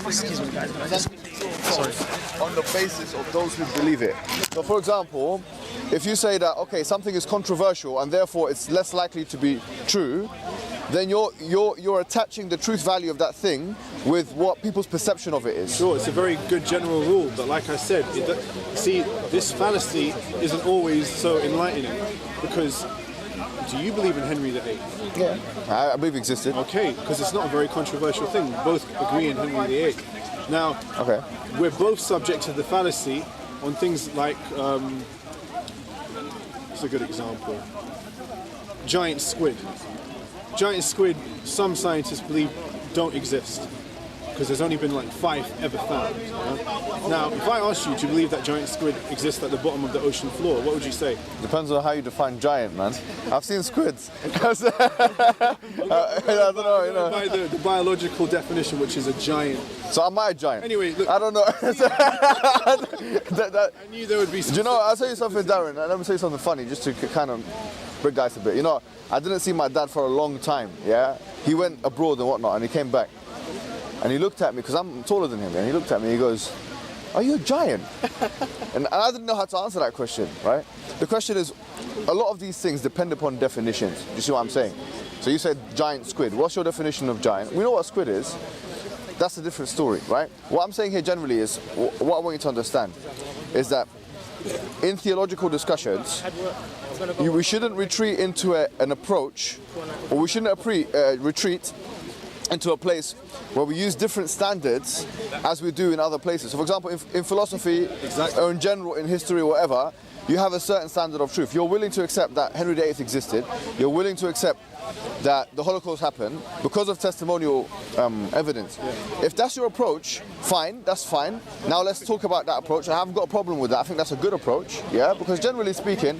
Excuse me, guys. Sorry. On the basis of those who believe it. So, for example, if you say that something is controversial and therefore it's less likely to be true, then you're attaching the truth value of that thing with what people's perception of it is. Sure, it's a very good general rule, but like I said, see, this fallacy isn't always so enlightening, because do you believe in Henry VIII? Yeah, I believe he existed. Okay, because it's not a very controversial thing. We both agree in Henry VIII. Now, we're both subject to the fallacy on things like, it's a good example, giant squid. Giant squid, some scientists believe don't exist, because there's only been like 5 ever found. Now, if I asked you, do you believe that giant squid exists at the bottom of the ocean floor, what would you say? Depends on how you define giant, man. I've seen squids. I don't know, you know. By the biological definition, which is a giant. So am I a giant? Anyway, look. I don't know. I knew there would be some. Do you know, I'll tell you something, Darren. Let me tell you something funny, just to kind of break the ice a bit. You know, I didn't see my dad for a long time, yeah? He went abroad and whatnot, and he came back. And he looked at me, because I'm taller than him, and he looked at me, he goes, "Are you a giant?" and I didn't know how to answer that question, right? The question is, a lot of these things depend upon definitions. Do you see what I'm saying? So you said giant squid. What's your definition of giant? We know what a squid is. That's a different story, right? What I'm saying here generally is, what I want you to understand is that in theological discussions, we shouldn't retreat into an approach, or we shouldn't retreat into a place where we use different standards as we do in other places. So for example, in philosophy, or in general, in history or whatever, you have a certain standard of truth. You're willing to accept that Henry VIII existed. You're willing to accept that the Holocaust happened because of testimonial evidence. If that's your approach, fine, that's fine. Now let's talk about that approach. I haven't got a problem with that. I think that's a good approach, yeah? Because generally speaking,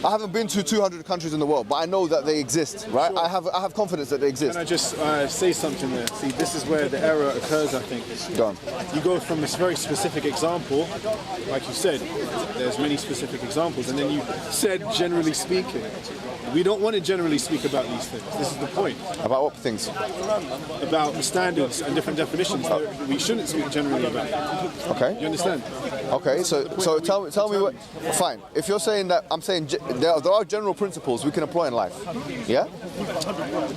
I haven't been to 200 countries in the world, but I know that they exist, right? Sure. I have confidence that they exist. Can I just say something there? See, this is where the error occurs, I think. Go on. You go from this very specific example, like you said, there's many specific examples, and then you said generally speaking. We don't want to generally speak about these things. This is the point. About what things? About the standards and different definitions. We shouldn't speak generally about it. Okay. You understand? Okay, so tell me what. Fine. If you're saying that, I'm saying there are general principles we can employ in life. Yeah.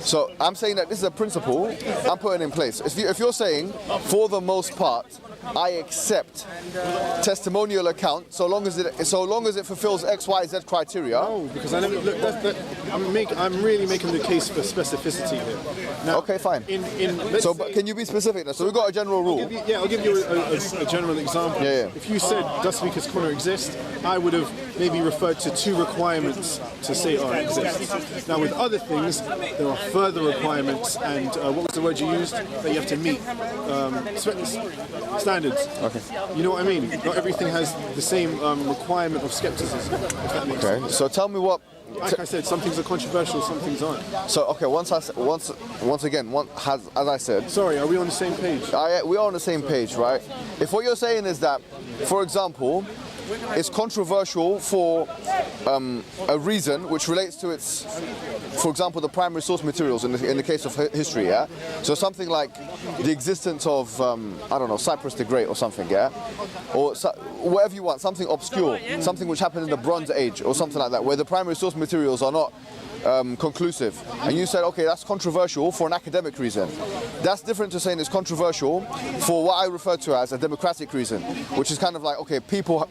So I'm saying that this is a principle I'm putting in place. If you're saying, for the most part, I accept testimonial account so long as it fulfills X, Y, Z criteria. No, because I never look. I'm really making the case for specificity here. Now, okay, fine. But can you be specific now? So we've got a general rule. I'll give you a general example. Yeah. If you said "does speakers corner exist," I would have maybe referred to 2 requirements to say it exists. Now with other things, there are further requirements, and what was the word you used? That you have to meet standards. Okay. You know what I mean? Not everything has the same requirement of skepticism. If that makes sense. So tell me what. Like I said, some things are controversial, some things aren't. So okay, once again, as I said. Sorry, are we on the same page? We are on the same page, right? If what you're saying is that, for example, it's controversial for a reason which relates to its, for example, the primary source materials in the case of history, yeah? So something like the existence of, I don't know, Cyprus the Great or something, yeah? Or whatever you want, something obscure, something which happened in the Bronze Age or something like that, where the primary source materials are not conclusive. And you said, okay, that's controversial for an academic reason. That's different to saying it's controversial for what I refer to as a democratic reason, which is kind of like, okay, people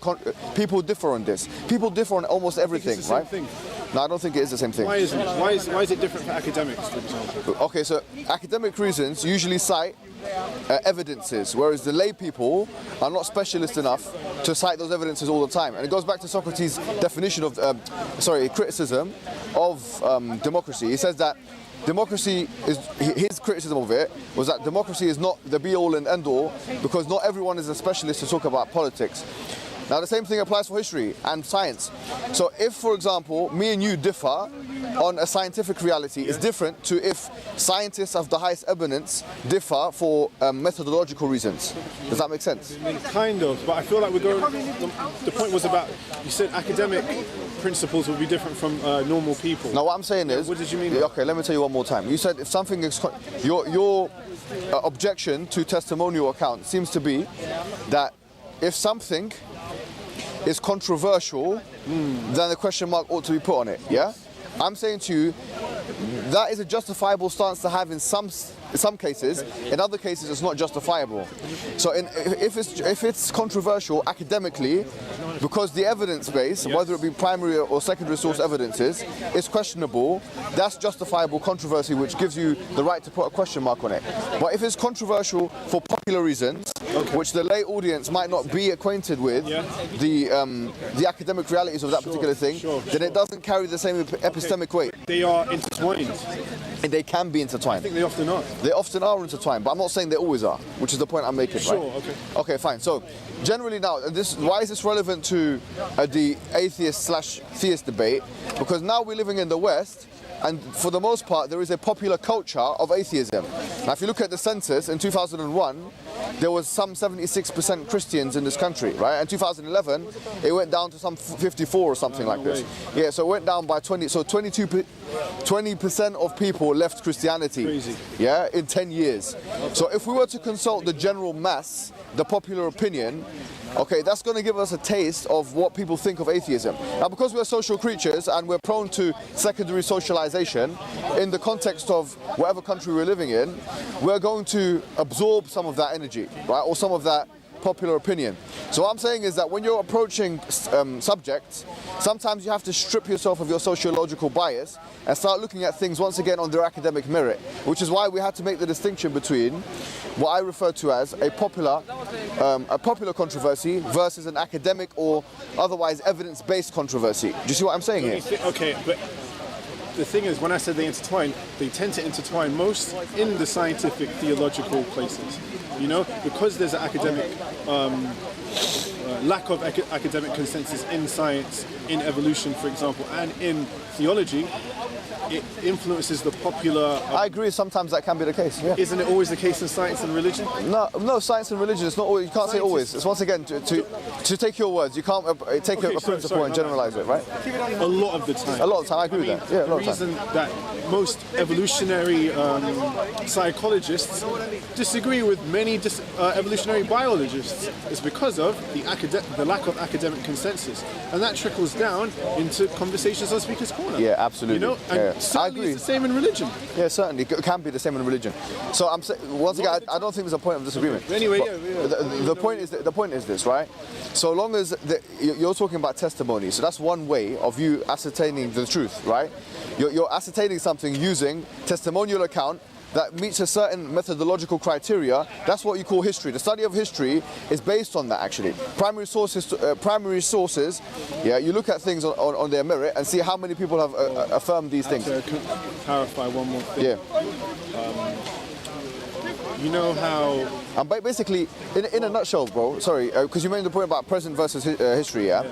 differ on this. People differ on almost everything, right? Thing. No, I don't think it is the same thing. Why isn't it? Why is it different for academics, for example? Okay, so academic reasons usually cite evidences, whereas the lay people are not specialist enough to cite those evidences all the time. And it goes back to Socrates' definition of, criticism of democracy. He says that democracy is, his criticism of it was that democracy is not the be-all and end-all because not everyone is a specialist to talk about politics. Now the same thing applies for history and science. So if, for example, me and you differ on a scientific reality, it's different to if scientists of the highest eminence differ for methodological reasons. Does that make sense? Kind of, but I feel like we're going, the point was about, you said academic principles will be different from normal people. Now what I'm saying is... What did you mean? Okay, let me tell you one more time. You said if something is... Your objection to testimonial account seems to be that if something is controversial, then the question mark ought to be put on it, yeah? I'm saying to you, that is a justifiable stance to have in some cases. In other cases, it's not justifiable. So if it's controversial academically, because the evidence base, whether it be primary or secondary source evidences, is questionable, that's justifiable controversy, which gives you the right to put a question mark on it. But if it's controversial for popular reasons, which the lay audience might not be acquainted with, the academic realities of that particular thing, then it doesn't carry the same epistemic weight. They are intertwined. And they can be intertwined. I think they often are. They often are intertwined, but I'm not saying they always are, which is the point I'm making, right? Sure, okay. Okay, fine. So, generally now, why is this relevant to the atheist/theist debate? Because now we're living in the West, and for the most part, there is a popular culture of atheism. Now, if you look at the census in 2001, there was some 76% Christians in this country, right? In 2011, it went down to some 54 or something like this. Yeah, so it went down by 20. So 20% of people left Christianity. Crazy. Yeah, in 10 years. So if we were to consult the general mass, the popular opinion, okay, that's going to give us a taste of what people think of atheism. Now, because we're social creatures and we're prone to secondary socialization, in the context of whatever country we're living in, we're going to absorb some of that energy, right, or some of that popular opinion. So what I'm saying is that when you're approaching subjects, sometimes you have to strip yourself of your sociological bias and start looking at things once again on their academic merit, which is why we had to make the distinction between what I refer to as a popular controversy versus an academic or otherwise evidence-based controversy. Do you see what I'm saying here? Okay, but the thing is, when I said they intertwine, they tend to intertwine most in the scientific, theological places. You know, because there's an academic lack of academic consensus in science, in evolution, for example, and in theology, it influences the popular... I agree, sometimes that can be the case, yeah. Isn't it always the case in science and religion? No, science and religion, it's not always, you can't say always. It's once again, to take your words, you can't take a principle and generalize it, right? A lot of the time. A lot of the time, I agree with that. Yeah, a lot of the time. The reason that most evolutionary psychologists disagree with many evolutionary biologists is because of the lack of academic consensus. And that trickles down into conversations on Speaker's Corner. Yeah, absolutely. You know, and I agree. It's the same in religion. Yeah, certainly. It can be the same in religion. So I'm saying, once again, I don't think there's a point of disagreement. Anyway, the point is this, right? So long as you're talking about testimony, so that's one way of you ascertaining the truth, right? You're ascertaining something using testimonial account that meets a certain methodological criteria. That's what you call history. The study of history is based on that, actually. Primary sources, yeah, you look at things on their merit and see how many people have affirmed these things. To clarify one more thing. Yeah. You know how... And basically, in a nutshell, bro, sorry, because you made the point about present versus history, yeah?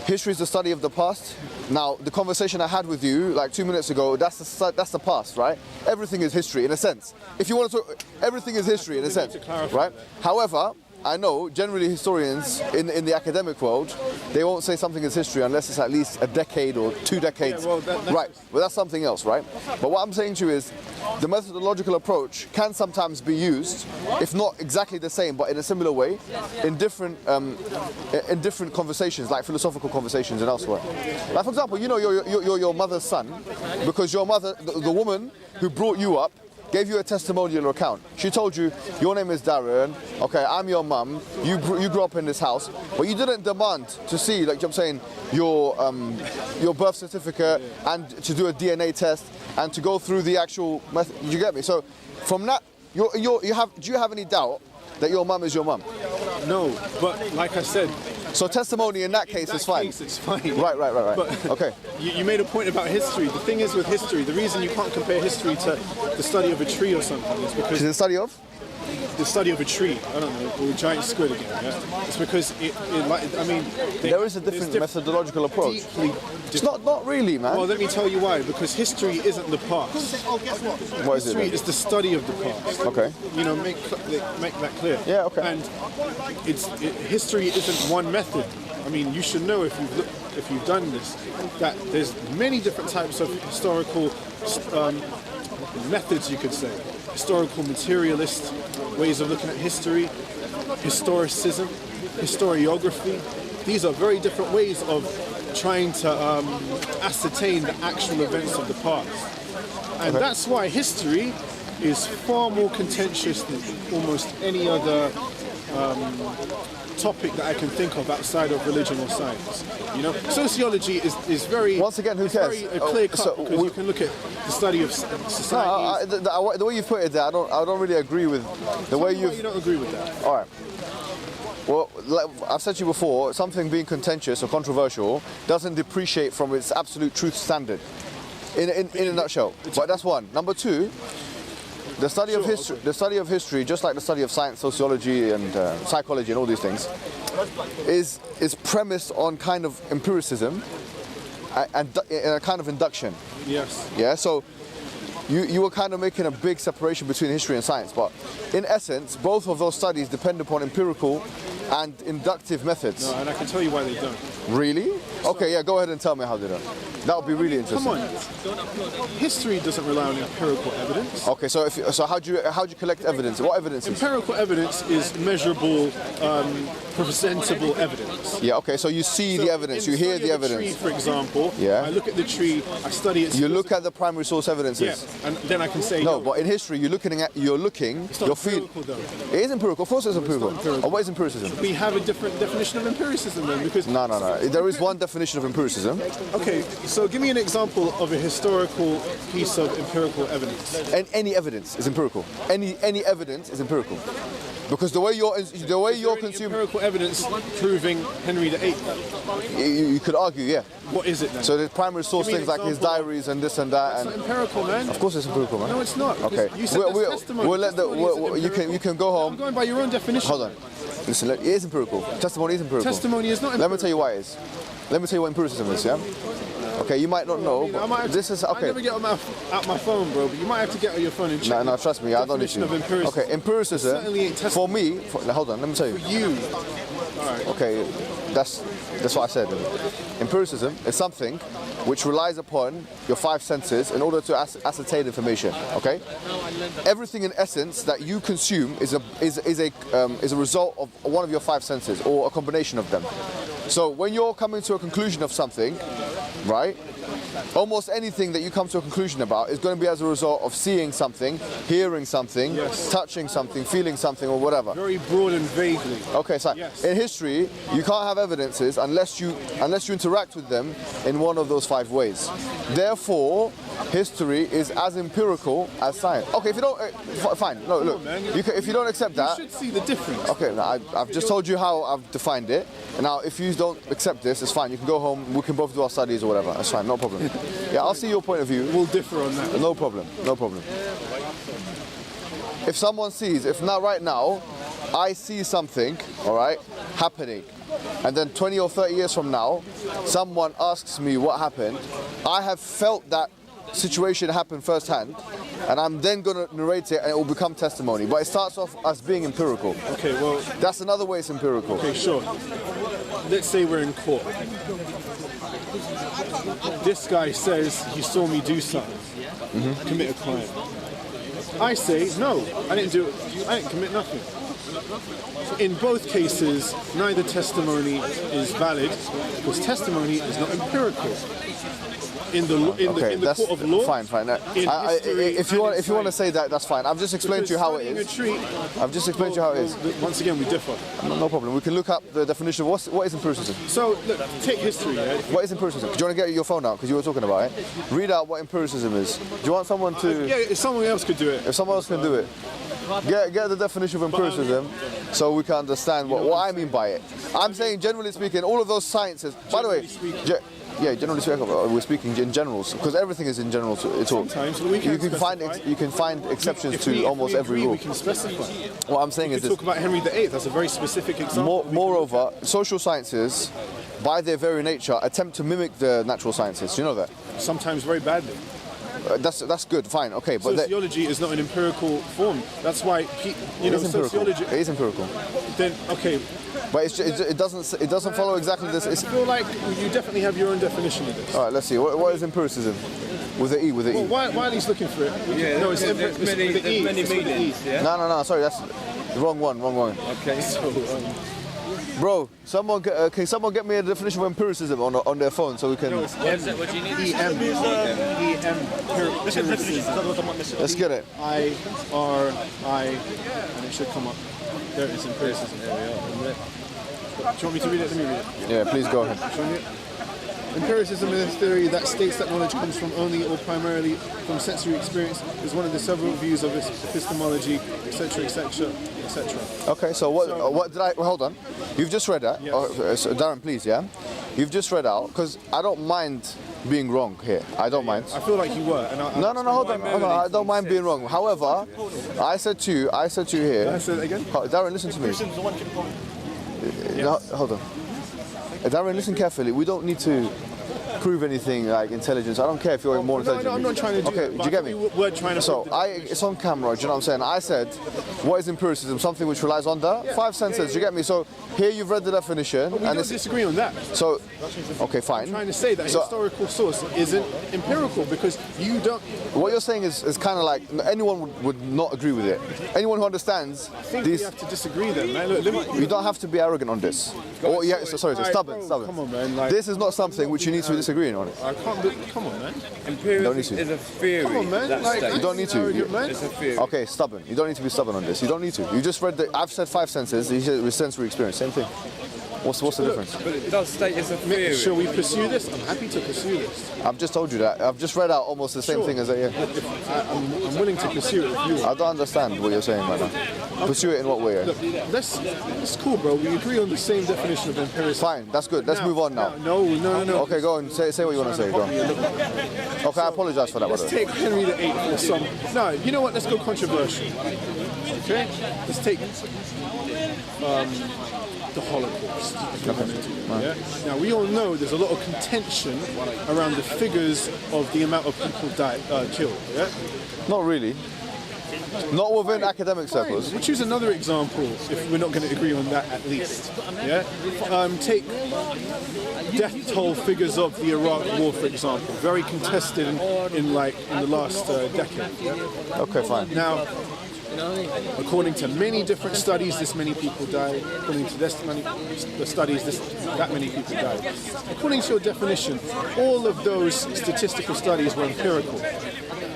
History is the study of the past. Now, the conversation I had with you like 2 minutes ago, that's the past, right? Everything is history in a sense. If you want to talk, everything is history in a sense, right? However, I know generally historians in the academic world, they won't say something is history unless it's at least a decade or 2 decades. Yeah, right, well that's something else, right? But what I'm saying to you is the methodological approach can sometimes be used, if not exactly the same, but in a similar way, in different conversations, like philosophical conversations and elsewhere. Like for example, you know you're your mother's son because your mother, the woman who brought you up, gave you a testimonial account. She told you, your name is Darren, okay, I'm your mum, you grew up in this house, but you didn't demand to see, like I'm saying, your birth certificate and to do a DNA test and to go through the actual method. You get me? So from that, do you have any doubt that your mum is your mum? No, but like I said, so testimony in that case is fine. It's fine. Right. But okay. You made a point about history. The thing is with history, the reason you can't compare history to the study of a tree or something is because... The study of? The study of a tree, I don't know, or a giant squid again, yeah? It's because there is a different methodological approach. It's not really, man. Well, let me tell you why. Because history isn't the past. What is it? History is the study of the past. Okay. You know, make that clear. Yeah, okay. And history isn't one method. I mean, you should know if you've done this, that there's many different types of historical methods, you could say. Historical materialist ways of looking at history, historicism, historiography. These are very different ways of trying to ascertain the actual events of the past. And that's why history is far more contentious than almost any other topic that I can think of outside of religion or science. You know, sociology is very, once again, who cares? very clear cut, because you can look at the study of society. The way you put it there, I don't really agree with the way You don't agree with that. All right. Well, like I've said to you before, something being contentious or controversial doesn't depreciate from its absolute truth standard. In a nutshell. But that's one. Number two, the study of history, just like the study of science, sociology, and psychology, and all these things, is premised on kind of empiricism and a kind of induction. Yes. Yeah. So you were kind of making a big separation between history and science, but in essence, both of those studies depend upon empirical and inductive methods. No, and I can tell you why they don't. Really? Okay, yeah, go ahead and tell me how they don't. That would be really interesting. Come on. History doesn't rely on empirical evidence. Okay, so how do you collect evidence? What evidence is? Empirical evidence is measurable, presentable evidence. Yeah, okay, so you see the evidence, you hear the evidence. Tree, for example, yeah. I look at the tree, I study it. You look at the primary source evidences. Yeah, and then I can say no. But in history, you're feeling. It's not empirical, though. It is empirical. Of course, it's empirical. empirical. And what is empiricism? We have a different definition of empiricism then, because No. There is one definition of empiricism. okay, so give me an example of a historical piece of empirical evidence. And any evidence is empirical. Any evidence is empirical. Because the way you're consuming Empirical evidence proving Henry VIII. you could argue, yeah. What is it then? So the primary source Give me things an like his example. diaries and this and that. It's not empirical, man. Of course, it's empirical, man. No, it's not. Okay. You said that's testimony. We'll let Testimony is you can go home. I'm going by your own definition. Hold on. Listen, it is empirical. Testimony is empirical. Testimony is not empirical. Let me tell you why it is. Let me tell you what empiricism is, yeah? Okay, you might not know, but this is I okay. never get out my phone, bro, but you might have to get on your phone and check. No, trust me, I don't need definition to. of empiricism. Okay, empiricism, Certainly ain't for me, hold on, let me tell you. You. All right. Okay, that's what I said. Empiricism is something which relies upon your five senses in order to ascertain information. Okay, everything in essence that you consume is a result of one of your five senses or a combination of them. So when you're coming to a conclusion of something, right? Almost anything that you come to a conclusion about is going to be as a result of seeing something, hearing something, Yes. touching something, feeling something, or whatever. Very broad and vaguely. Okay, so Yes. in history, you can't have evidences unless you interact with them in one of those five ways. Therefore, history is as empirical as science. Okay, if you don't, fine. No, look, if you don't accept You that, should see the difference. okay, now I've just told you how I've defined it. And now, if you don't accept this, it's fine. You can go home. We can both do our studies or whatever. That's fine, no problem. Yeah, I'll see your point of view. We'll differ on that. No problem. No problem. If someone sees, right now, I see something, all right, happening, and then 20 or 30 years from now, someone asks me what happened, I have felt that situation happen firsthand, and I'm then going to narrate it, and it will become testimony. But it starts off as being empirical. Okay, well, That's another way it's empirical. okay, sure. Let's say we're in court. This guy says he saw me do something, commit a crime. I say, no, I didn't do it. I didn't commit nothing. In both cases, neither testimony is valid because testimony is not empirical. In the That's court of law, fine. in history, If you want to say that, that's fine. I've just explained to you how it is. I've just explained to you how it is. Once again, we differ. No problem. We can look up the definition of what is empiricism. So, look, take history, yeah? What is empiricism? Do you want to get your phone out because you were talking about it? Read out what empiricism is. Do you want someone to? Yeah, if someone else could do it. If someone else can do it, get the definition of empiricism so we can understand what I mean by it. I'm saying, generally speaking, all of those sciences. By the way, generally speaking, we're speaking in generals because everything is in general. Sometimes, but we can you can find exceptions to almost every rule. We can specify. What I'm saying We is can this. talk about Henry VIII. That's a very specific example. Moreover, social sciences, by their very nature, attempt to mimic the natural sciences. Do you know that? Sometimes very badly. That's good, fine, okay. But sociology is not an empirical form. That's why sociology. It is empirical. Then okay. But it doesn't follow exactly this. I feel like you definitely have your own definition of this. All right, let's see. What is empiricism? With the E, with the E. Well, while he's looking for it, no, it's there's many meanings. Yeah. No, sorry, that's the wrong one. Okay, so. Bro, can someone get me a definition of empiricism on their phone so we can... What do you need? EM. Let's get it. I, and it should come up. There it is, empiricism. There we are. Do you want me to read it? Let me read it. Yeah, please go ahead. Empiricism is a theory that states that knowledge comes from only or primarily from sensory experience. Is one of the several views of epistemology, etc., etc., etc. Okay, so what did I... Hold on. You've just read that. Yes. So Darren, please, yeah? You've just read out, because I don't mind being wrong here. I don't mind. I feel like you were. And No, hold on. I don't mind being wrong. However, I said to you here... Can I say that again? Darren, listen to me. No, hold on. Darren, listen carefully. We don't need to prove anything like intelligence. I don't care if you're more intelligent. No, I'm not trying to do okay, that. do you get me? We're trying to. So it's on camera. Do you know what I'm saying? I said, what is empiricism? Something which relies on the five senses. Do you get me? So here you've read the definition. We don't disagree on that. So, okay, fine. I'm trying to say that historical source isn't empirical because you don't. What you're saying is kind of like anyone would not agree with it. Anyone who understands these. We have to disagree then, man. Look, you don't have to be arrogant on this. Stubborn. Come on, man. This is not something which you need to be disagreeing on. I can't. Come on, man. Empiricism is a theory. Come on, man. You don't need to. It's a theory. Okay, stubborn. You don't need to be stubborn on this. You don't need to. You just read I've said five senses. You said with sensory experience. Same thing. What's the difference? But it does state it's a theory. Shall we pursue this? I'm happy to pursue this. I've just told you that. I've just read out almost the same thing as that. Yeah. I'm willing to pursue it with you. I don't understand what you're saying right now. Pursue it in what way? Look, that's cool, bro. We agree on the same definition of empiricism. Fine, that's good. Let's move on now. No. Okay, go on. Say what you want to say. Go on. Okay, I apologize for that. Let's take Henry VIII or some. No, you know what? Let's go controversial. Okay? Let's take the Holocaust. Yeah? Now, we all know there's a lot of contention around the figures of the amount of people killed. Yeah? Not really. Not within academic circles. We'll choose another example if we're not going to agree on that at least. Yeah? Take death toll figures of the Iraq War, for example. Very contested in the last decade. Yeah? Okay, fine. Now, according to many different studies, this many people died. According to the studies, that many people died. According to your definition, all of those statistical studies were empirical.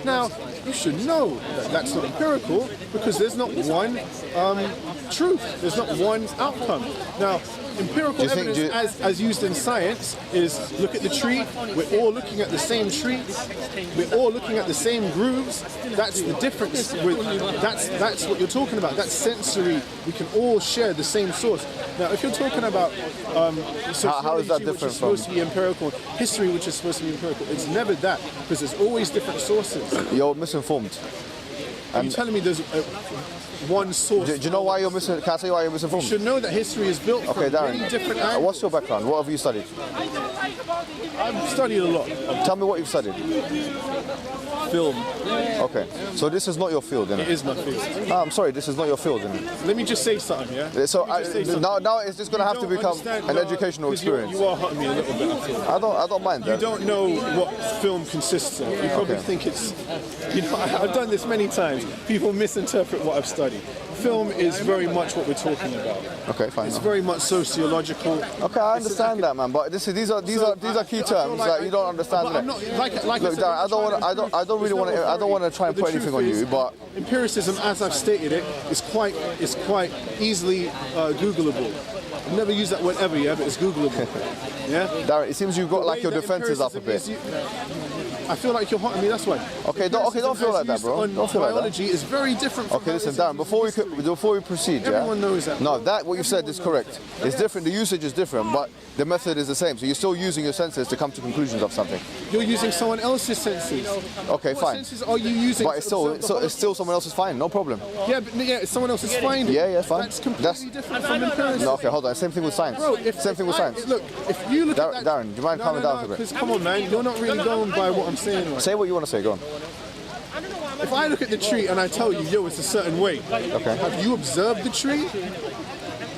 Now, you should know that that's not empirical because there's not one truth. There's not one outcome. Now, empirical evidence, as used in science, is look at the tree. We're all looking at the same tree. We're all looking at the same grooves. That's the difference. That's what you're talking about. That's sensory. We can all share the same source. Now, if you're talking about how is that different which is supposed to be empirical, history, which is supposed to be empirical, it's never that because there's always different sources. You're misinformed. Are you telling me there's one source? Do you know why you're missing? Can I tell you why you're misinformed? You should know that history is built from many different angles. What's your background? What have you studied? I've studied a lot. Tell me what you've studied. Film. Okay, so this is not your field, then? It is my field. I'm sorry, this is not your field, then? Let me just say something, yeah? So now it's just going to have to become an educational experience. You are hurting me a little bit, I feel. I don't mind that. You don't know what film consists of. You probably think it's... I've done this many times. People misinterpret what I've studied. Film is very much what we're talking about. Okay, fine. It's very much sociological. Okay, I understand that, man. But these are key terms that you don't understand. I'm not, like look, Darren, I don't really want to. I don't want to try and put anything on you, but empiricism, as I've stated it, is quite easily Googleable. I've never used that word ever, but it's Googleable. Yeah. Darren, it seems you've got like your defences up a bit. I feel like you're hurting me. That's why. Okay, don't feel like that, bro. Don't feel like that. Biology is very different. From okay, listen, Darren. Before we proceed, everyone knows that. No, what you've said is correct. It's different. The usage is different, but the method is the same. So you're still using your senses to come to conclusions of something. You're using someone else's senses. Okay, what fine. Senses are you using? But it's still someone else's fine. No problem. Yeah, but it's someone else's fine. Yeah, fine. That's completely different from empiricism. No, okay, hold on. Same thing with science. Same thing with science. Look, if you look at that, Darren, do you mind calming down a bit? Because come on, man, you're not really going by what I'm saying right. Say what you want to say. Go on. If I look at the tree and I tell you, yo, it's a certain way, Okay. have you observed the tree?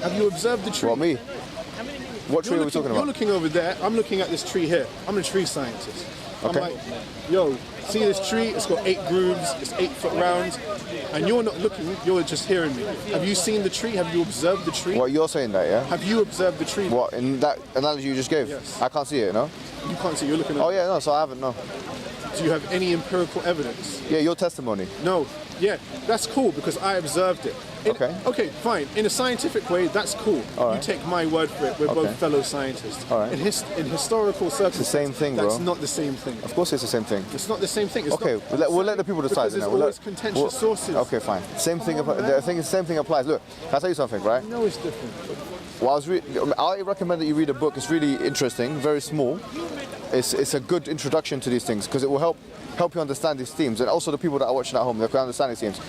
Have you observed the tree? What, me? What tree are we talking You're about? looking over there. I'm looking at this tree here. I'm a tree scientist. Okay. I'm like, yo, see this tree? It's got 8 grooves. It's 8 foot round. And you're not looking. You're just hearing me. Have you seen the tree? Have you observed the tree? What, you're saying that, yeah? Have you observed the tree? What, in that analogy you just gave? Yes. I can't see it, no? You can't see. You're looking at. Oh, yeah, no, so I haven't, no. Do you have any empirical evidence? Yeah, your testimony. No. Yeah, that's cool because I observed it. Okay. Okay, fine. In a scientific way, that's cool. All right. You take my word for it. We're Okay. both fellow scientists. All right. In historical circumstances, same thing, bro. That's not the same thing. Of course it's the same thing. It's not the same thing. It's Okay, not, we'll let the people decide. Because there's then. We'll always let- contentious sources. Okay, fine. Same thing. I think the same thing applies. Look, can I tell you something, right? No, it's different. Well, I recommend that you read a book. It's really interesting, very small. It's a good introduction to these things because it will help you understand these themes, and also the people that are watching at home, they can understand these themes.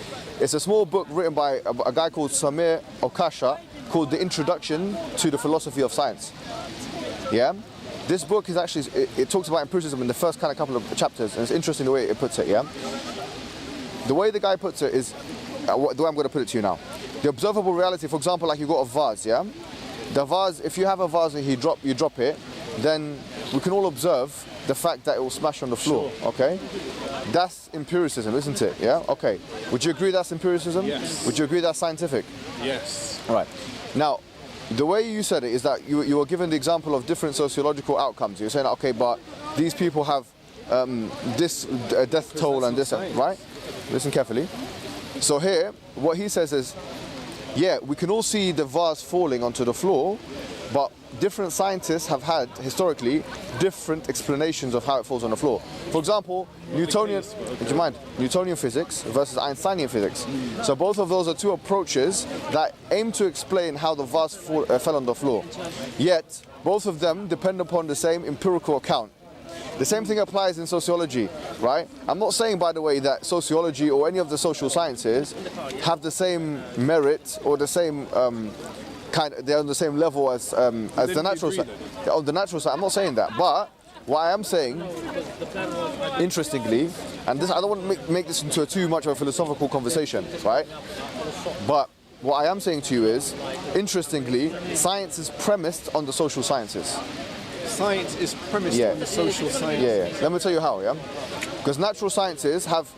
It's a small book written by a guy called Samir Okasha called The Introduction to the Philosophy of Science. Yeah? This book is actually, it talks about empiricism in the first kind of couple of chapters, and it's interesting the way it puts it, yeah? The way the guy puts it is, the way I'm going to put it to you now. The observable reality, for example, like you got a vase, yeah? The vase, if you have a vase and you drop it, then we can all observe the fact that it will smash on the floor, okay? That's empiricism, isn't it? Yeah? Okay. Would you agree that's empiricism? Yes. Would you agree that's scientific? Yes. All right. Now, the way you said it is that you were given the example of different sociological outcomes. You're saying, okay, but these people have this death toll and this, right? Listen carefully. So here, what he says is, yeah, we can all see the vase falling onto the floor, but different scientists have had, historically, different explanations of how it falls on the floor. For example, Newtonian physics versus Einsteinian physics. So both of those are two approaches that aim to explain how the vase fell on the floor. Yet, both of them depend upon the same empirical account. The same thing applies in sociology, right? I'm not saying, by the way, that sociology or any of the social sciences have the same merit or the same they're on the same level as the natural side. On the natural side, I'm not saying that, but what I am saying, interestingly, and this, I don't want to make this into too much of a philosophical conversation, right? But what I am saying to you is, interestingly, science is premised on the social sciences. Science is premised on the social sciences. Yeah. Let me tell you how, yeah? Because natural sciences have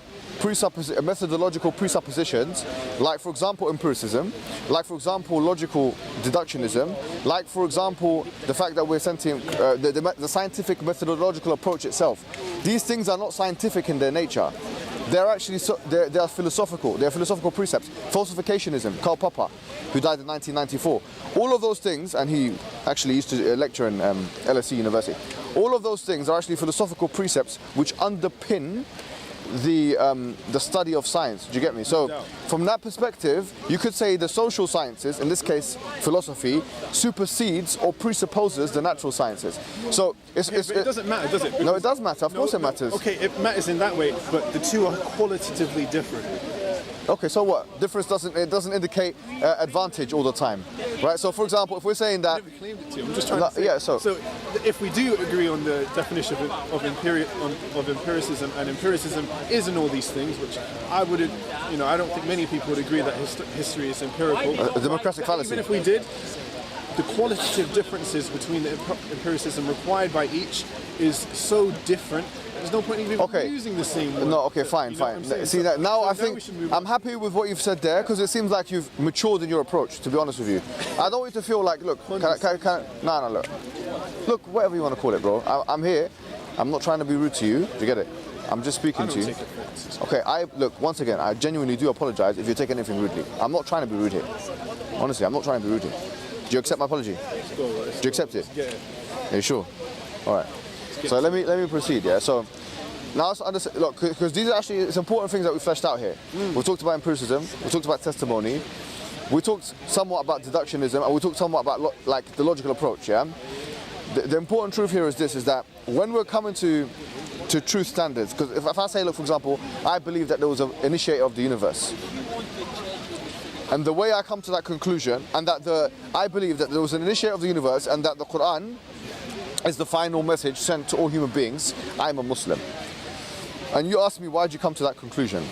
methodological presuppositions, like, for example, empiricism, like, for example, logical deductionism, like, for example, the fact that we're sentient, the scientific methodological approach itself. These things are not scientific in their nature. They're actually they are philosophical. They're philosophical precepts. Falsificationism, Karl Popper, who died in 1994. All of those things, and he actually used to lecture in LSE University. All of those things are actually philosophical precepts which underpin the study of science. Do you get me? So from that perspective, you could say the social sciences, in this case philosophy, supersedes or presupposes the natural sciences. So but it doesn't matter, does it? No, it does matter. Of course it matters. Okay, it matters in that way, but the two are qualitatively different. Okay, so what? Difference doesn't indicate advantage all the time, right? So, for example, if we're saying that, I never claimed it to. I'm just trying to say. Yeah. So if we do agree on the definition of empiricism, and empiricism is in all these things, which I wouldn't, I don't think many people would agree that history is empirical. A democratic fallacy. Even if we did, the qualitative differences between the empiricism required by each is so different. There's no point in even using the same word. No, okay, fine. See that now, I think I'm happy with what you've said there because it seems like you've matured in your approach. To be honest with you, I don't want you to feel like, look, look, whatever you want to call it, bro. I'm here. I'm not trying to be rude to you. Do you get it? I'm just speaking to you. Okay, look, once again, I genuinely do apologize if you're taking anything rudely. I'm not trying to be rude here. Honestly, I'm not trying to be rude here. Do you accept my apology? Do you accept it? Yeah. Are you sure? All right. So let me proceed. Yeah. So now let's understand. Look, because these are actually it's important things that we fleshed out here. We talked about empiricism. We talked about testimony. We talked somewhat about deductionism, and we talked somewhat about like the logical approach. Yeah. The important truth here is this: is that when we're coming to truth standards, because if I say, look, for example, I believe that there was an initiator of the universe. And the way I come to that conclusion, and that I believe that there was an initiator of the universe, and that the Quran is the final message sent to all human beings, I'm a Muslim. and you ask me why did you come to that conclusion,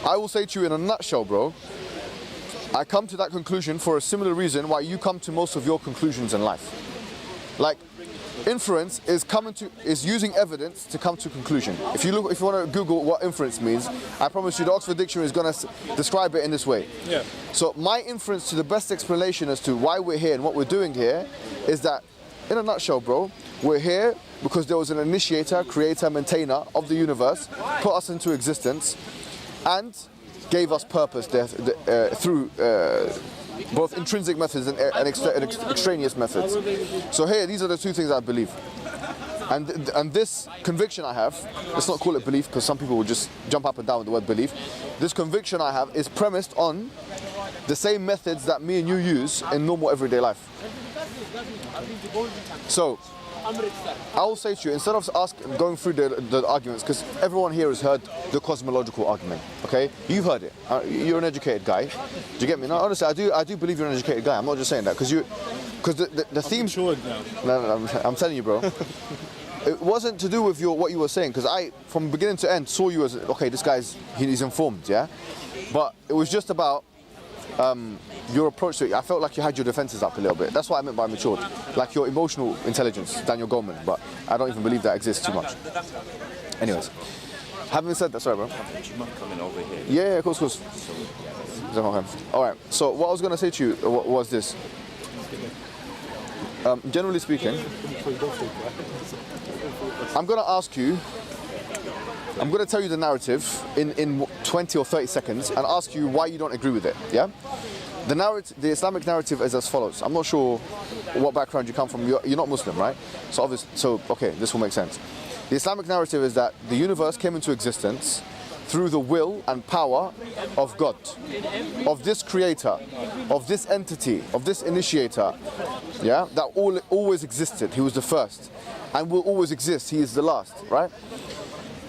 I will say to you in a nutshell, bro, I come to that conclusion for a similar reason why you come to most of your conclusions in life. Like, inference is using evidence to come to conclusion. If you want to Google what inference means, I promise you the Oxford Dictionary is going to describe it in this way. Yeah. So my inference to the best explanation as to why we're here and what we're doing here is that, in a nutshell, bro, we're here because there was an initiator, creator, maintainer of the universe, put us into existence, and gave us purpose through both intrinsic methods and extraneous methods. So here, these are the two things I believe. And this conviction I have, let's not call it belief because some people will just jump up and down with the word belief. This conviction I have is premised on the same methods that me and you use in normal everyday life. So, I will say to you, instead of going through the arguments, because everyone here has heard the cosmological argument, okay? You've heard it. You're an educated guy. Do you get me? No, honestly, I do believe you're an educated guy. I'm not just saying that, because the theme... No, I'm telling you, bro. It wasn't to do with what you were saying, because I, from beginning to end, saw you as, okay, this guy's, he's informed, yeah? But it was just about your approach to it. I felt like you had your defenses up a little bit. That's what I meant by matured. Like your emotional intelligence, Daniel Goleman, but I don't even believe that exists too much. Anyways, having said that, sorry, bro. Coming over here. Yeah, of course. All right, so what I was going to say to you was this. Generally speaking, I'm going to ask you, I'm going to tell you the narrative in 20 or 30 seconds and ask you why you don't agree with it, yeah? The Islamic narrative is as follows. I'm not sure what background you come from. You're not Muslim, right? So okay, this will make sense. The Islamic narrative is that the universe came into existence through the will and power of God, of this creator, of this entity, of this initiator, yeah? That always existed. He was the first and will always exist. He is the last, right?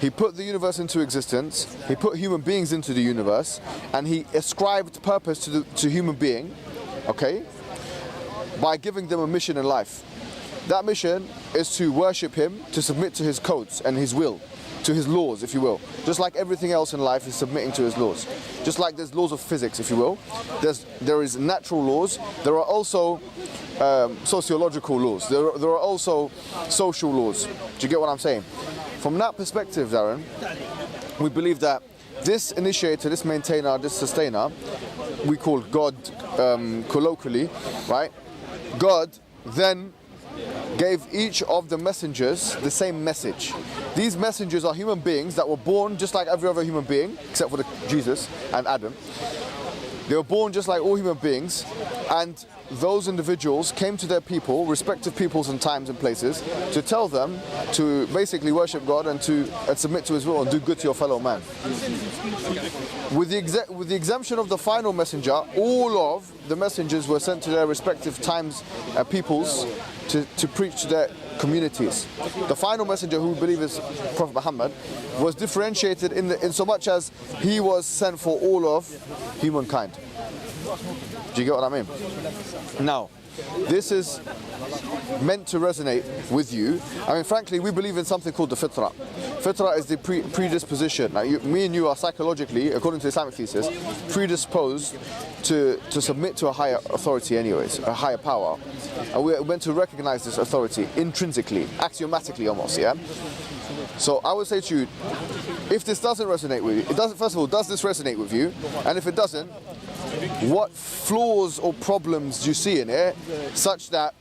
He put the universe into existence, he put human beings into the universe, and he ascribed purpose to human being, okay, by giving them a mission in life. That mission is to worship him, to submit to his codes and his will, to his laws, if you will. Just like everything else in life is submitting to his laws. Just like there's laws of physics, if you will, there is natural laws, there are also sociological laws, there are also social laws. Do you get what I'm saying? From that perspective, Darren, we believe that this initiator, this maintainer, this sustainer, we call God colloquially, right? God then gave each of the messengers the same message. These messengers are human beings that were born just like every other human being, except for Jesus and Adam. They were born just like all human beings, and those individuals came to their people, respective peoples and times and places, to tell them to basically worship God and submit to his will and do good to your fellow man. With the exemption of the final messenger, all of the messengers were sent to their respective times and peoples to preach to their communities. The final messenger, who we believe is Prophet Muhammad, was differentiated in so much as he was sent for all of humankind. Do you get what I mean? Now, this is meant to resonate with you. I mean, frankly, we believe in something called the fitrah. Fitrah is the predisposition. Now, me and you are psychologically, according to the Islamic thesis, predisposed to submit to a higher authority anyways, a higher power. And we're meant to recognize this authority intrinsically, axiomatically almost, yeah? So I would say to you, if this doesn't resonate with you, first of all, does this resonate with you? And if it doesn't, what flaws or problems do you see in it such that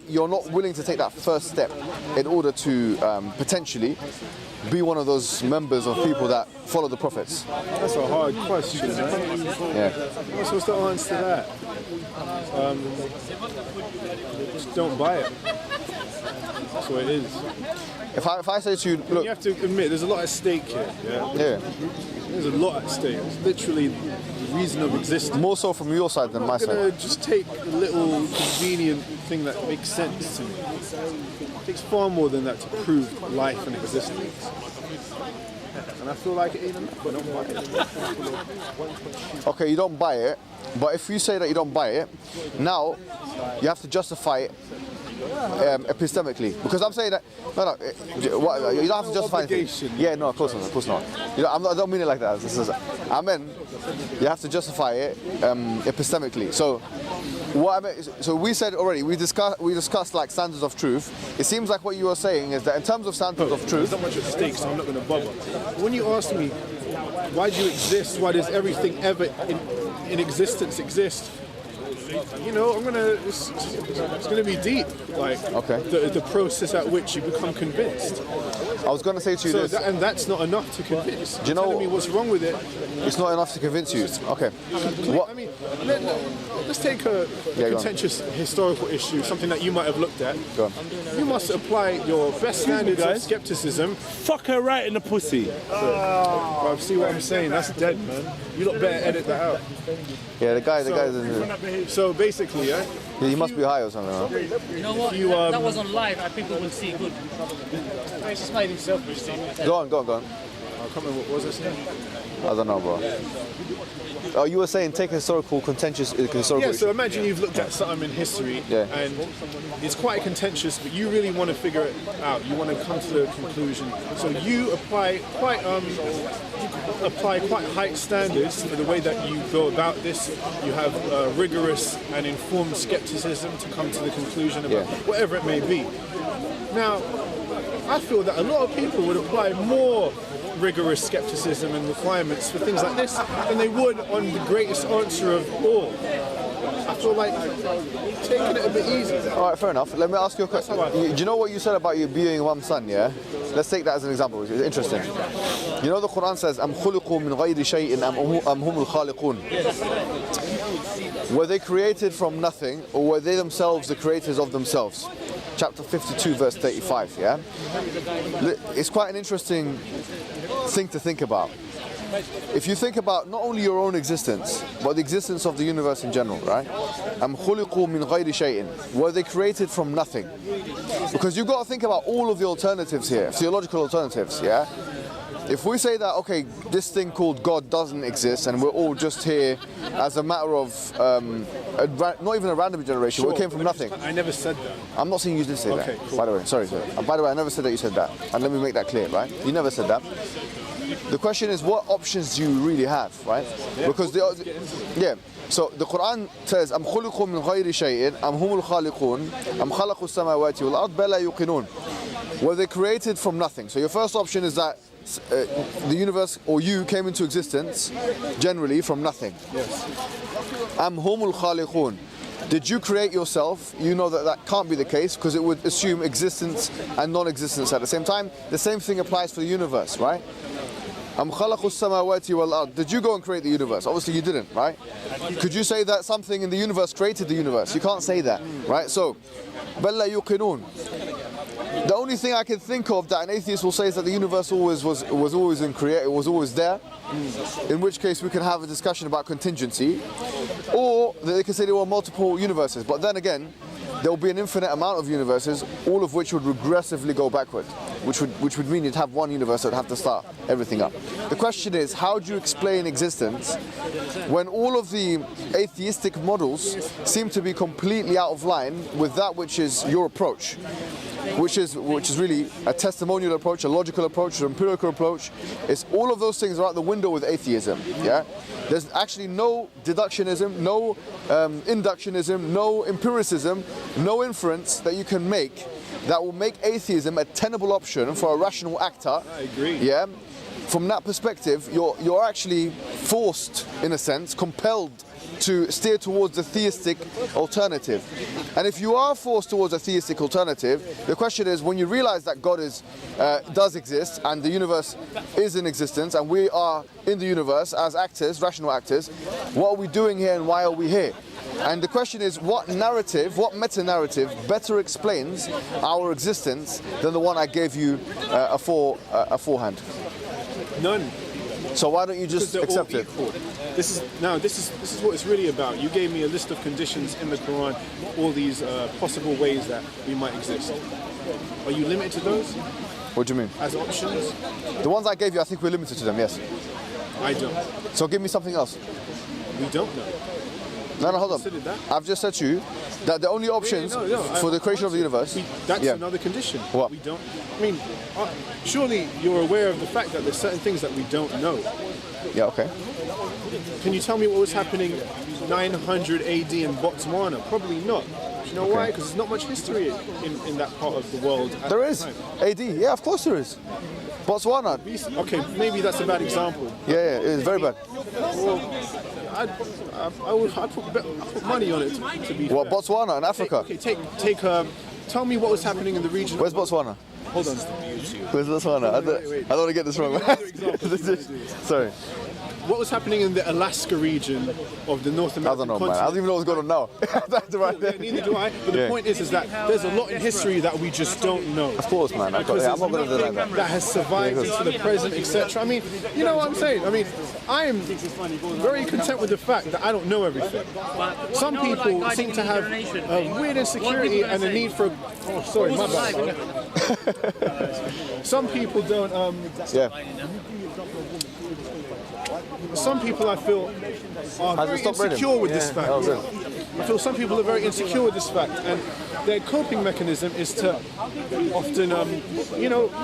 you're not willing to take that first step in order to potentially be one of those members of people that follow the prophets? That's a hard question, man. Yeah. What's supposed to answer that? Just don't buy it. That's what it is. If I say to you, look, you have to admit there's a lot at stake here. Yeah. There's a lot at stake. It's literally the reason of existence. More so from your side than my I'm side. gonna just take a little convenient thing that makes sense to me. It takes far more than that to prove life and existence. And I feel like it ain't enough. I don't buy it. Okay, you don't buy it, but if you say that you don't buy it, now you have to justify it epistemically. Because I'm saying that, no, you don't have to justify anything. Obligation. Yeah, no, of course not, of course not. I don't mean it like that. I meant you have to justify it epistemically. So what I meant, so we said already, we discussed like standards of truth. It seems like what you are saying is that in terms of standards of truth, There's not much at stake, so I'm not going to bother. When you ask me, why do you exist? Why does everything ever in existence exist? You know, it's gonna be deep. Like Okay. the process at which you become convinced. I was going to say to you So this. and that's not enough to convince. Do you know- Telling me what's wrong with it? It's not enough to convince you. Okay. What? I mean, let's take a go on. contentious historical issue, something that you might have looked at. Go on. You must apply your best standards of guys. skepticism. Fuck her right in the pussy. Bro, see what I'm saying? That's dead, man. You lot better edit that out. Yeah, the guy. So basically, yeah. He must be high or something. Huh? You know what? You, that was on live. I think we will see good. He just made himself receive. Go on. I can't remember what was I saying. I don't know, bro. Oh, you were saying take a contentious historical Yeah, issue. so imagine you've looked at something in history Yeah. and it's quite contentious, but you really want to figure it out. You want to come to a conclusion. So you apply quite high standards for the way that you go about this. You have rigorous and informed skepticism to come to the conclusion about whatever it may be. Now, I feel that a lot of people would apply more rigorous skepticism and requirements for things like this than they would on the greatest answer of all. I feel like taking it a bit easy. All right, fair enough. Let me ask you a question. Do you know what you said about you being one son, yeah? Let's take that as an example. It's interesting. You know the Quran says, أَمْ خُلِقُوا مِنْ غَيْرِ شَيْءٍ أَمْ هُمُ الْخَالِقُونَ. Were they created from nothing, or were they themselves the creators of themselves? Chapter 52, verse 35, yeah? It's quite an interesting thing to think about. If you think about not only your own existence, but the existence of the universe in general, right? أَمْ خُلِقُوا مِنْ غَيْرِ شَيْءٍ. Were they created from nothing? Because you've got to think about all of the alternatives here, theological alternatives, yeah? If we say that, okay, this thing called God doesn't exist and we're all just here as a matter of, not even a random generation, we came from nothing. I never said that. I'm not saying you didn't say Okay, that, cool. by the way, sorry. By the way, I never said that you said that. And let me make that clear, right? You never said that. The question is, what options do you really have, right? Because so the Quran says, أَمْ خُلِقُوا مِنْ غَيْرِ شَيْءٍ أَمْ هُمُ الْخَالِقُونَ أَمْ خَلَقُوا السَّمَاوَاتِ وَالْأَرْضَ بَلْ لَا يُوقِنُونَ. Were they created from nothing? So your first option is that the universe or you came into existence generally from nothing. Yes. أَمْ هُمُ الْخَالِقُونَ. Did you create yourself? You know that can't be the case because it would assume existence and non-existence at the same time. The same thing applies for the universe, right? أَمْ خَلَقُوا السَّمَاوَاتِ وَالْأَرْضِ. Did you go and create the universe? Obviously you didn't, right? Could you say that something in the universe created the universe? You can't say that, right? So, بَلْ لَا يُوقِنُونَ. The only thing I can think of that an atheist will say is that the universe was always there, in which case we can have a discussion about contingency, or they can say there were multiple universes. But then again, there will be an infinite amount of universes, all of which would regressively go backward, which would mean you'd have one universe that would have to start everything up. The question is, how do you explain existence when all of the atheistic models seem to be completely out of line with that which is your approach? Which is really a testimonial approach, a logical approach, an empirical approach. It's all of those things are out the window with atheism. Yeah, there's actually no deductionism, no inductionism, no empiricism, no inference that you can make that will make atheism a tenable option for a rational actor. I agree. Yeah, from that perspective, you're actually forced, in a sense, compelled to steer towards the theistic alternative. And if you are forced towards a theistic alternative, the question is, when you realize that God does exist and the universe is in existence and we are in the universe as actors, rational actors, what are we doing here and why are we here? And the question is, what narrative, what meta-narrative better explains our existence than the one I gave you aforehand? None. So why don't you just Because they're accept all it? equal. This is what it's really about. You gave me a list of conditions in the Quran, all these possible ways that we might exist. Are you limited to those What do you mean? as options? The ones I gave you, I think we're limited to them, yes. I don't. So give me something else. We don't know. No, hold on. Consider that. I've just said to you, That the only options for the creation of the universe. That's another condition. What? We don't. I mean, surely you're aware of the fact that there's certain things that we don't know. Yeah. Okay. Can you tell me what was happening 900 AD in Botswana? Probably not. Do you know why? Because there's not much history in that part of the world. There is. AD. Yeah, of course there is. Botswana. Okay, maybe that's a bad example. Yeah, it is very bad. Well, I'd put money on it to be What, fair. Botswana in Africa? Okay, tell me what was happening in the region. Where's Botswana? Hold on. Where's Botswana? I don't want to get this wrong. Sorry. What was happening in the Alaska region of the North I American don't know, man. continent? I don't even know what's going on now. That's right Yeah, there. neither do I. But the point is that there's a lot in history that we just don't know. Of course, man. I'm Because not going to there's do nothing that. that has survived into the present, etc. I mean, you know what I'm saying? I mean, I am very content with the fact that I don't know everything. Some people seem to have a weird insecurity and a need for. Oh, sorry, my bad. Some people don't. Yeah. Some people I feel are Has it very stopped raining? insecure with this fact. That was it. I feel some people are very insecure with this fact, and their coping mechanism is to often,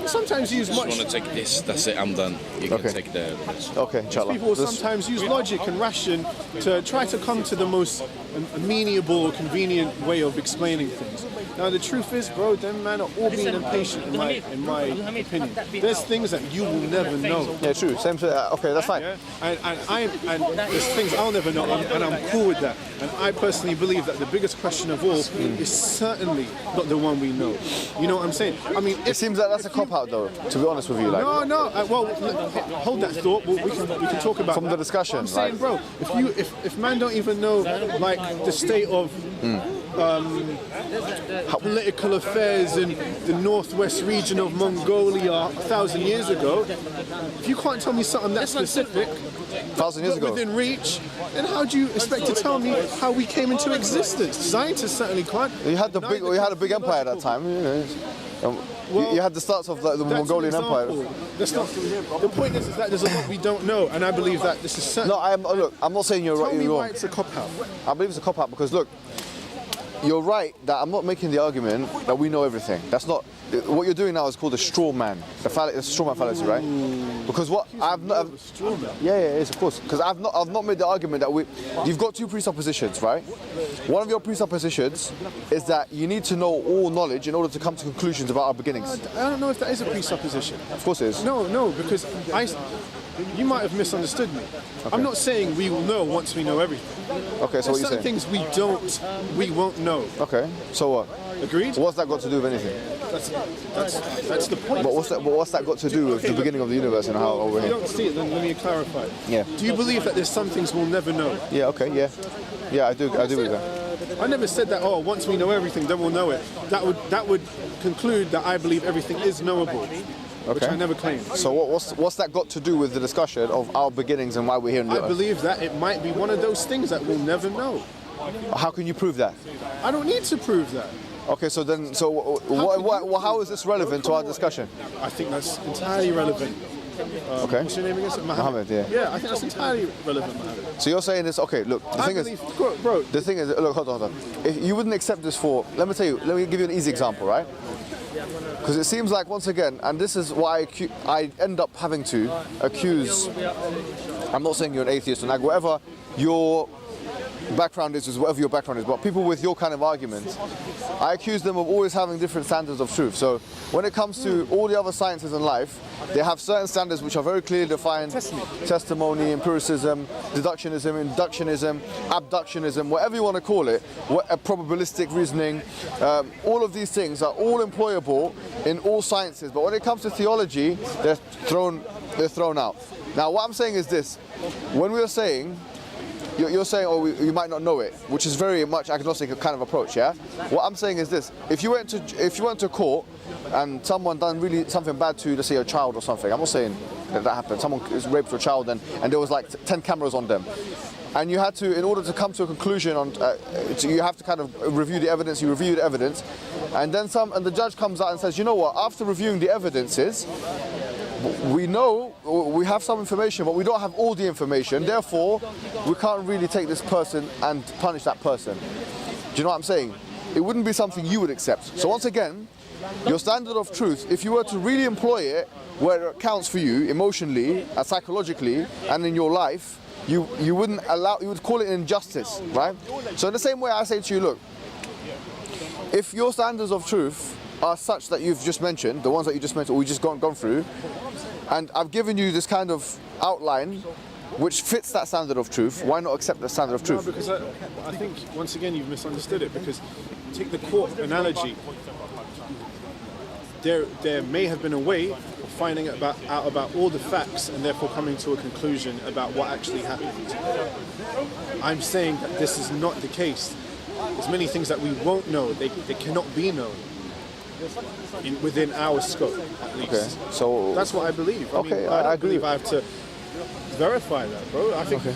sometimes use I much. want to take this. That's it. I'm done. You can Okay. take the. Okay, inshallah. People will sometimes use logic and ration to try to come to the most amenable or convenient way of explaining things. Now the truth is, bro, them man are all being impatient in my opinion. There's things that you will never know. Yeah, true. Same. Okay, that's fine. Yeah? And there's things I'll never know, and I'm cool with that. And I personally believe that the biggest question of all is certainly not the one we know. You know what I'm saying? I mean, It seems like that's a cop out, though. To be honest with you, like no. Well, hold that thought. We can talk about from the that. discussion. I'm saying, bro, if man don't even know like the state of political affairs in the northwest region of Mongolia 1,000 years ago, if you can't tell me something that specific, 1,000 years ago. within reach, then how do you expect to tell me how we came into existence? Scientists certainly can't. You had a big empire at that time. You know. You had the starts of like, the That's Mongolian an Empire. example. That's not, the point is that there's a lot we don't know, and I believe that this is certain. No, I'm not saying you're Tell right. me You're why wrong. it's a cop out. I believe it's a cop out because look, you're right that I'm not making the argument that we know everything. That's not what you're doing now is called a straw man. It's a straw man fallacy, right? Because what yeah, it is of course. Because I've not made the argument that you've got two presuppositions, right? One of your presuppositions is that you need to know all knowledge in order to come to conclusions about our beginnings. I don't know if that is a presupposition. Of course it is. No, because you might have misunderstood me. I'm not saying we will know once we know everything. Okay, so There's what you're certain saying? things we won't know. Okay, so what? Agreed? What's that got to do with anything? That's the point. But what's that got to do with the beginning of the universe and how over If you here? don't see it, then let me clarify. Yeah. Do you believe that there's some things we'll never know? Yeah. Okay. Yeah. Yeah. I do with that. I never said that. Oh, once we know everything, then we'll know it. That would conclude that I believe everything is knowable, which Okay. I never claimed. So what's that got to do with the discussion of our beginnings and why we're here in the I earth? believe that it might be one of those things that we'll never know. How can you prove that? I don't need to prove that. Okay, so how is this relevant to our discussion? I think that's entirely relevant. Okay. What's your name again? Mohammed, yeah. Yeah, I think that's entirely relevant, Mohammed. So you're saying this? Okay, look. The thing is, bro, the thing is, look, hold on. If you wouldn't accept this for, let me give you an easy example, right? Because it seems like once again, and this is why I end up having to accuse. I'm not saying you're an atheist or whatever your background is whatever your background is, but people with your kind of arguments, I accuse them of always having different standards of truth. So when it comes to all the other sciences in life, they have certain standards which are very clearly defined: testimony, empiricism, deductionism, inductionism, abductionism, whatever you want to call it, probabilistic reasoning. All of these things are all employable in all sciences, but when it comes to theology, they're thrown out. Now, what I'm saying is this: when we are saying you're saying, oh, you might not know it, which is very much agnostic kind of approach, yeah? What I'm saying is this: if you went to court and someone done really something bad to, let's say, a child or something, I'm not saying that happened, someone raped a child and there was like 10 cameras on them, and you had to, in order to come to a conclusion on, you have to kind of review the evidence, and then and the judge comes out and says, you know what, after reviewing the evidences, we know we have some information, but we don't have all the information. Therefore, we can't really take this person and punish that person. you know what I'm saying? It wouldn't be something you would accept. So once again, your standard of truth, if you were to really employ it where it counts for you emotionally, psychologically, and in your life, you wouldn't allow, you would call it injustice, right? So in the same way I say to you, look, if your standards of truth are such that you've just mentioned, the ones that you just mentioned, or we just gone through, and I've given you this kind of outline which fits that standard of truth, why not accept the standard of truth? No, because I think, once again, you've misunderstood it, because take the court analogy. There may have been a way of finding out about all the facts and therefore coming to a conclusion about what actually happened. I'm saying that this is not the case. There's many things that we won't know. They cannot be known within our scope, at least. Okay, so that's what I believe. I okay, mean, I don't agree. believe I have to verify that, bro. I think. Okay.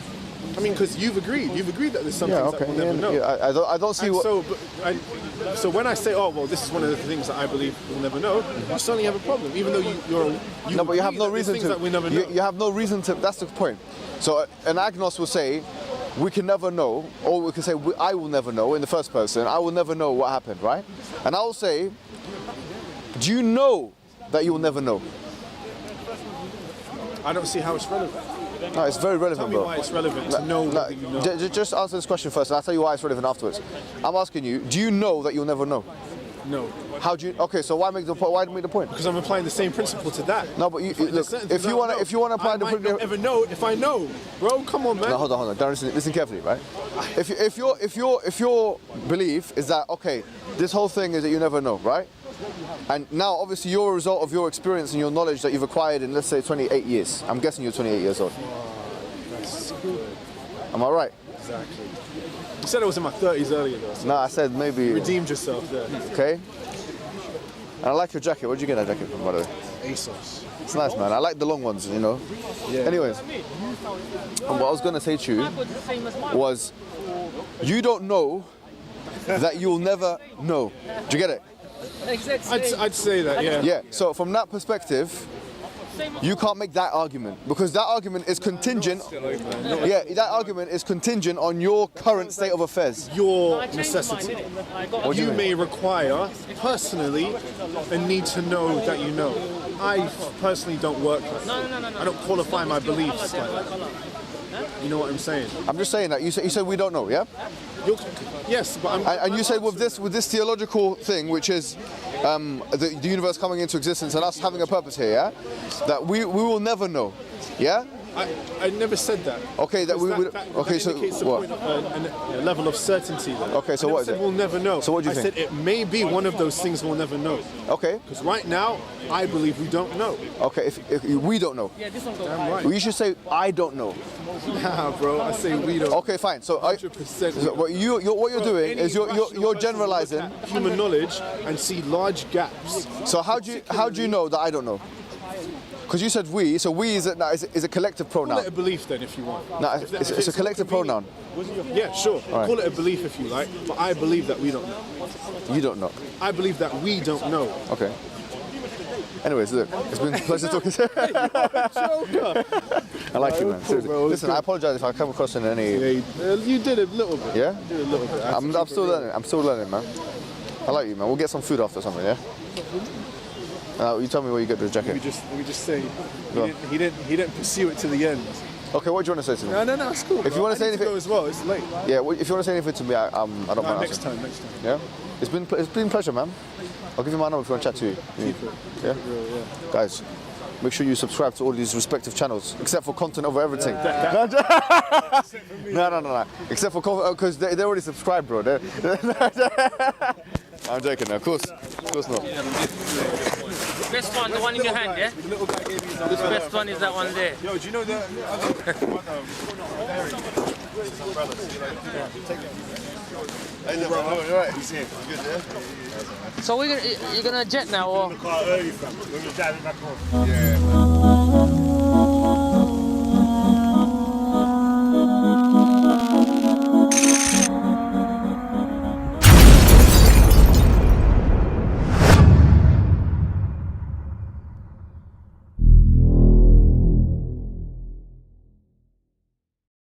I mean, because you've agreed that there's some things that we'll never know. Yeah, I don't see And what. so when I say, oh well, this is one of the things that I believe we'll never know, you suddenly have a problem, even though you No, but you have no agree that there's reason things to. that we never know. You have no reason to. That's the point. So an agnostic will say, we can never know, or we can say, I will never know in the first person. I will never know what happened, right? And I will say, do you know that you will never know? I don't see how it's relevant. No, it's very relevant, Tell me bro. why it's relevant to know what you know. Just answer this question first, and I'll tell you why it's relevant afterwards. I'm asking you, do you know that you'll never know? No. How do you? Okay, so why make the point? Why make the point? Because I'm applying the same principle to that. No, but look, if you want to apply the I might not ever know if I know, bro. Come on, man. No, hold on. Don't listen carefully, right? If your belief is that okay, this whole thing is that you never know, right? And now, obviously, you're a result of your experience and your knowledge that you've acquired in, let's say, 28 years. I'm guessing you're 28 years old. That's good. Am I right? Exactly. You said I was in my 30s earlier, though. So No, I said maybe. redeemed yourself there. Okay. And I like your jacket. Where'd you get that jacket from, by the way? ASOS. It's nice, man. I like the long ones, you know. Yeah. Anyways, what I was gonna say to you was, you don't know that you'll never know. Do you get it? I'd say that, yeah. Yeah. So from that perspective, you can't make that argument because that argument is contingent. Yeah, that argument is contingent on your current state of affairs. Your necessity. What do you mean? may require, personally, a need to know that you know. I personally don't work like that. I don't qualify my beliefs like that. You know what I'm saying? I'm just saying that you said we don't know, yeah. Yes, but I'm. And you said with this theological thing, which is the universe coming into existence and us having a purpose here, yeah, that we will never know, yeah. I never said that. Okay, that we would. Okay, that so indicates what? a level of certainty. There. Okay, so I never what is said it? We'll never know. So what do you I think? said it may be one of those things we'll never know. Okay. Because right now, I believe we don't know. Okay, if we don't know, Damn right. well, you should say I don't know. Nah, bro. I say we don't. Okay, fine. So, 100%. so what you're doing is you're generalizing. Look at human knowledge and see large gaps. So how do you know that I don't know? Because you said we, so we is a collective Call pronoun. it a belief then, if you want. No, If that- it's if a collective pronoun. convenient. Yeah, sure. right. Call it a belief if you like, but I believe that we don't know. You don't know. I believe that we don't know. Okay. Anyways, look, it's been a pleasure talking to you. Joker. I like you, man. Cool, Seriously. bro. Listen, I apologize if I come across in any. Yeah, you did a little bit. Yeah? You did a little bit. I'm still learning. I'm still learning, man. I like you, man. We'll get some food after something, yeah? You tell me where you get the Let me jacket. just say, Go on. he didn't pursue it to the end. Okay, what do you want to say to me? No, it's cool. If you bro. want to say I need anything- go as well, it's late. Yeah, if you want to say anything to me, I don't mind. Next answering. time. Yeah? It's been a pleasure, man. I'll give you my number if you want to chat to you. Yeah? Guys, make sure you subscribe to all these respective channels, except for content over everything. No. Except for because they already subscribed, bro. I'm joking, of course not. Best one, the one in your hand, yeah? Which best one is that one there? Yo, do you know that? So you're gonna jet now, or? Car early, fam. When we're driving back home. Yeah.